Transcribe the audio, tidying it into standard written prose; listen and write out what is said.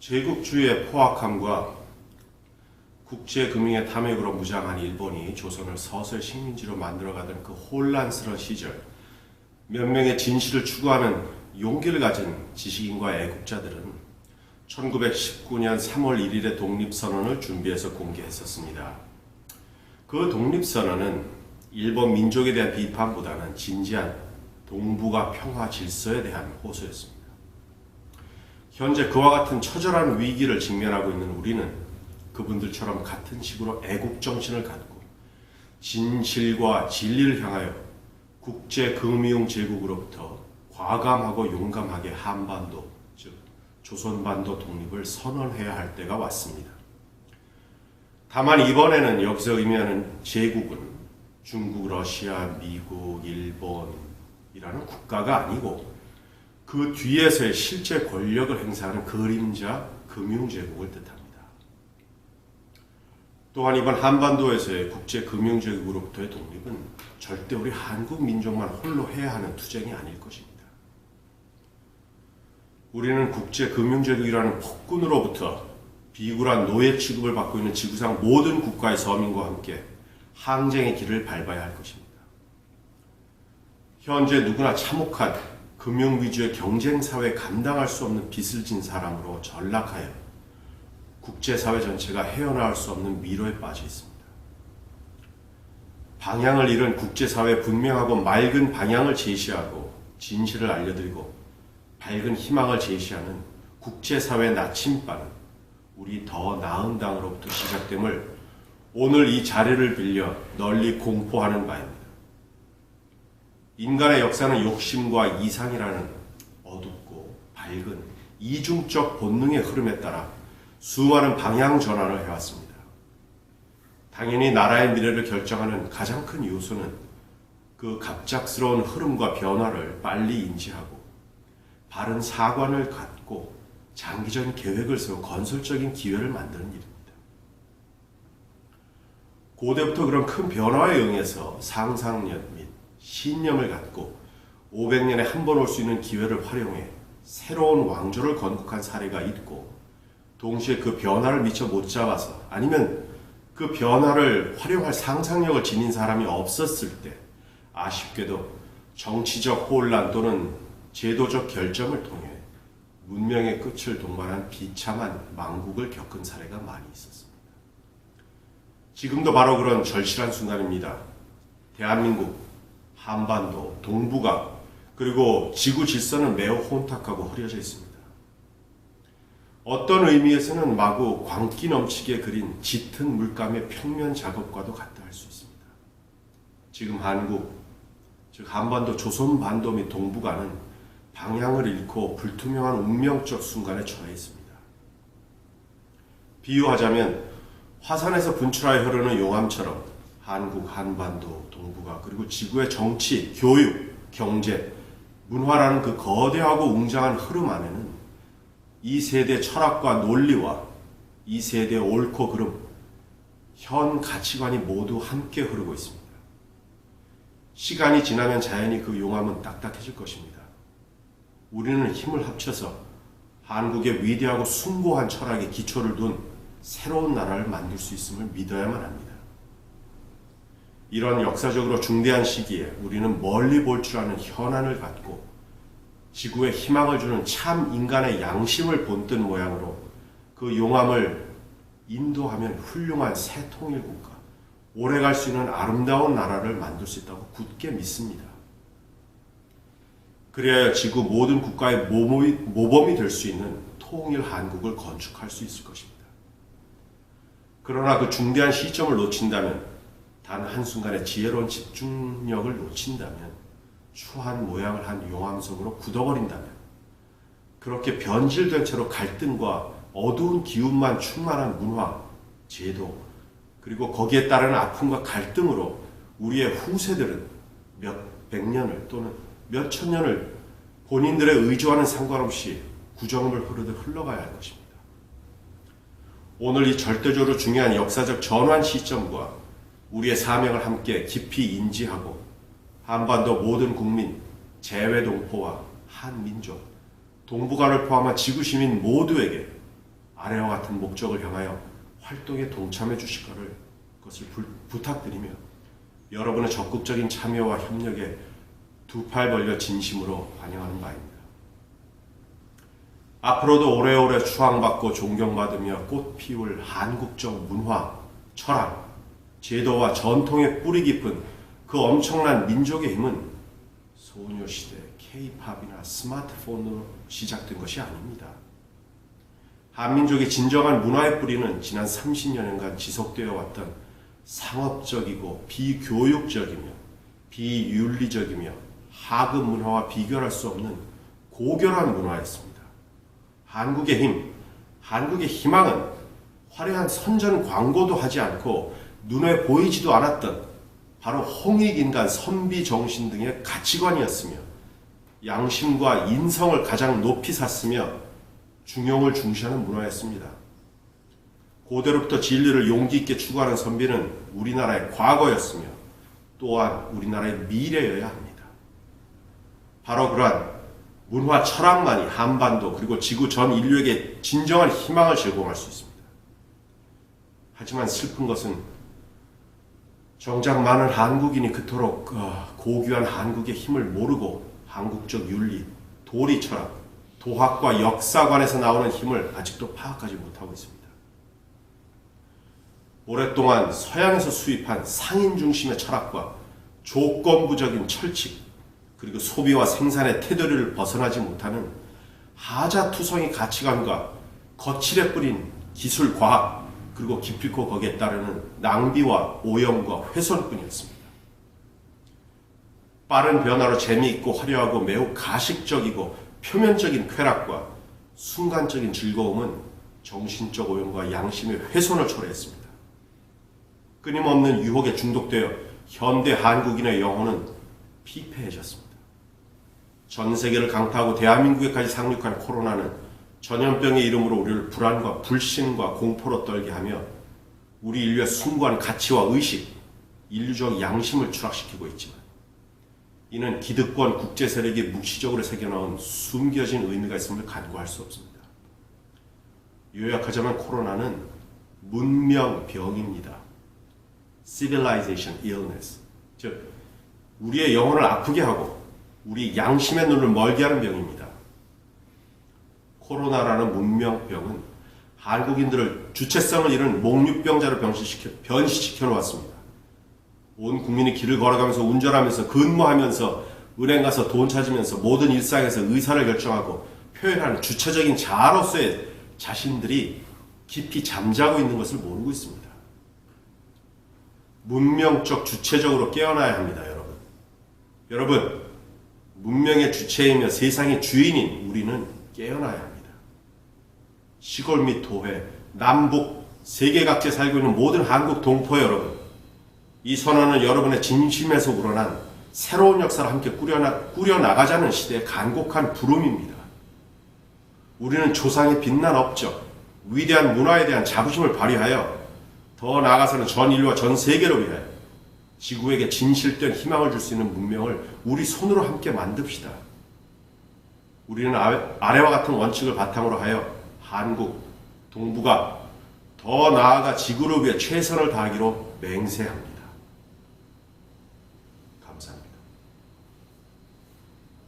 제국주의의 포악함과 국제금융의 탐욕으로 무장한 일본이 조선을 서서히 식민지로 만들어가던 그 혼란스러운 시절, 몇 명의 진실을 추구하는 용기를 가진 지식인과 애국자들은 1919년 3월 1일의 독립선언을 준비해서 공개했었습니다. 그 독립선언은 일본 민족에 대한 비판보다는 진지한 동북아 평화 질서에 대한 호소였습니다. 현재 그와 같은 처절한 위기를 직면하고 있는 우리는 그분들처럼 같은 식으로 애국정신을 갖고 진실과 진리를 향하여 국제금융제국으로부터 과감하고 용감하게 한반도, 즉 조선반도 독립을 선언해야 할 때가 왔습니다. 다만 이번에는 여기서 의미하는 제국은 중국, 러시아, 미국, 일본이라는 국가가 아니고 그 뒤에서의 실제 권력을 행사하는 그림자 금융제국을 뜻합니다. 또한 이번 한반도에서의 국제금융제국으로부터의 독립은 절대 우리 한국 민족만 홀로 해야 하는 투쟁이 아닐 것입니다. 우리는 국제금융제국이라는 폭군으로부터 비굴한 노예 취급을 받고 있는 지구상 모든 국가의 서민과 함께 항쟁의 길을 밟아야 할 것입니다. 현재 누구나 참혹한 금융 위주의 경쟁사회에 감당할 수 없는 빚을 진 사람으로 전락하여 국제사회 전체가 헤어나올 수 없는 미로에 빠져 있습니다. 방향을 잃은 국제사회에 분명하고 맑은 방향을 제시하고 진실을 알려드리고 밝은 희망을 제시하는 국제사회 나침반은 우리 더 나은 당으로부터 시작됨을 오늘 이 자리를 빌려 널리 공포하는 바입니다. 인간의 역사는 욕심과 이상이라는 어둡고 밝은 이중적 본능의 흐름에 따라 수많은 방향 전환을 해왔습니다. 당연히 나라의 미래를 결정하는 가장 큰 요소는 그 갑작스러운 흐름과 변화를 빨리 인지하고 바른 사관을 갖고 장기적인 계획을 세워 건설적인 기회를 만드는 일입니다. 고대부터 그런 큰 변화에 응해서 상상력 및 신념을 갖고 500년에 한 번 올 수 있는 기회를 활용해 새로운 왕조를 건국한 사례가 있고, 동시에 그 변화를 미처 못 잡아서 아니면 그 변화를 활용할 상상력을 지닌 사람이 없었을 때 아쉽게도 정치적 혼란 또는 제도적 결정을 통해 문명의 끝을 동반한 비참한 망국을 겪은 사례가 많이 있었습니다. 지금도 바로 그런 절실한 순간입니다. 대한민국, 한반도, 동북아, 그리고 지구 질서는 매우 혼탁하고 흐려져 있습니다. 어떤 의미에서는 마구 광기 넘치게 그린 짙은 물감의 평면 작업과도 같다 할 수 있습니다. 지금 한국, 즉 한반도, 조선반도 및 동북아는 방향을 잃고 불투명한 운명적 순간에 처해 있습니다. 비유하자면 화산에서 분출하여 흐르는 용암처럼 한국, 한반도, 동북아, 그리고 지구의 정치, 교육, 경제, 문화라는 그 거대하고 웅장한 흐름 안에는 이 세대의 철학과 논리와 이 세대의 옳고 그름, 현 가치관이 모두 함께 흐르고 있습니다. 시간이 지나면 자연히 그 용암은 딱딱해질 것입니다. 우리는 힘을 합쳐서 한국의 위대하고 숭고한 철학에 기초를 둔 새로운 나라를 만들 수 있음을 믿어야만 합니다. 이런 역사적으로 중대한 시기에 우리는 멀리 볼 줄 아는 현안을 갖고 지구에 희망을 주는 참 인간의 양심을 본뜬 모양으로 그 용암을 인도하면 훌륭한 새 통일국가, 오래갈 수 있는 아름다운 나라를 만들 수 있다고 굳게 믿습니다. 그래야 지구 모든 국가의 모범이 될 수 있는 통일 한국을 건축할 수 있을 것입니다. 그러나 그 중대한 시점을 놓친다면, 단 한순간의 지혜로운 집중력을 놓친다면, 추한 모양을 한 용암석으로 굳어버린다면, 그렇게 변질된 채로 갈등과 어두운 기운만 충만한 문화, 제도, 그리고 거기에 따르는 아픔과 갈등으로 우리의 후세들은 몇 백년을 또는 몇 천년을 본인들의 의지와는 상관없이 구정물 흐르듯 흘러가야 할 것입니다. 오늘 이 절대적으로 중요한 역사적 전환 시점과 우리의 사명을 함께 깊이 인지하고 한반도 모든 국민, 재외동포와 한민족, 동북아를 포함한 지구시민 모두에게 아래와 같은 목적을 향하여 활동에 동참해 주실 것을 부탁드리며 여러분의 적극적인 참여와 협력에 두 팔 벌려 진심으로 환영하는 바입니다. 앞으로도 오래오래 추앙받고 존경받으며 꽃 피울 한국적 문화, 철학, 제도와 전통의 뿌리 깊은 그 엄청난 민족의 힘은 소녀시대, K-팝이나 스마트폰으로 시작된 것이 아닙니다. 한민족의 진정한 문화의 뿌리는 지난 30년간 지속되어 왔던 상업적이고 비교육적이며 비윤리적이며 하급 문화와 비교할 수 없는 고결한 문화였습니다. 한국의 힘, 한국의 희망은 화려한 선전 광고도 하지 않고 눈에 보이지도 않았던 바로 홍익인간 선비정신 등의 가치관이었으며 양심과 인성을 가장 높이 샀으며 중용을 중시하는 문화였습니다. 고대로부터 진리를 용기 있게 추구하는 선비는 우리나라의 과거였으며 또한 우리나라의 미래여야 합니다. 바로 그러한 문화 철학만이 한반도 그리고 지구 전 인류에게 진정한 희망을 제공할 수 있습니다. 하지만 슬픈 것은 정작 많은 한국인이 그토록 고귀한 한국의 힘을 모르고 한국적 윤리, 도리 철학, 도학과 역사관에서 나오는 힘을 아직도 파악하지 못하고 있습니다. 오랫동안 서양에서 수입한 상인 중심의 철학과 조건부적인 철칙, 그리고 소비와 생산의 테두리를 벗어나지 못하는 하자투성이 가치관과 거칠에 뿌린 기술, 과학, 그리고 기필코 거기에 따르는 낭비와 오염과 훼손뿐이었습니다. 빠른 변화로 재미있고 화려하고 매우 가식적이고 표면적인 쾌락과 순간적인 즐거움은 정신적 오염과 양심의 훼손을 초래했습니다. 끊임없는 유혹에 중독되어 현대 한국인의 영혼은 피폐해졌습니다. 전 세계를 강타하고 대한민국에까지 상륙한 코로나는 전염병의 이름으로 우리를 불안과 불신과 공포로 떨게 하며 우리 인류의 숭고한 가치와 의식, 인류적 양심을 추락시키고 있지만 이는 기득권 국제 세력이 묵시적으로 새겨넣은 숨겨진 의미가 있음을 간과할 수 없습니다. 요약하자면 코로나는 문명병입니다. Civilization illness, 즉 우리의 영혼을 아프게 하고 우리 양심의 눈을 멀게 하는 병입니다. 코로나라는 문명병은 한국인들을 주체성을 잃은 목류병자로 변시시켜 놓았습니다. 온 국민이 길을 걸어가면서 운전하면서 근무하면서 은행 가서 돈 찾으면서 모든 일상에서 의사를 결정하고 표현하는 주체적인 자아로서의 자신들이 깊이 잠자고 있는 것을 모르고 있습니다. 문명적 주체적으로 깨어나야 합니다, 여러분. 여러분, 문명의 주체이며 세상의 주인인 우리는 깨어나야 합니다. 시골 및 도회, 남북, 세계 각지에 살고 있는 모든 한국 동포 여러분, 이 선언은 여러분의 진심에서 우러난 새로운 역사를 함께 꾸려나가자는 시대의 간곡한 부름입니다. 우리는 조상의 빛난 업적, 위대한 문화에 대한 자부심을 발휘하여 더 나아가서는 전 인류와 전 세계를 위하여 지구에게 진실된 희망을 줄 수 있는 문명을 우리 손으로 함께 만듭시다. 우리는 아래와 같은 원칙을 바탕으로 하여 한국, 동북아, 더 나아가 지구를 위해 최선을 다하기로 맹세합니다.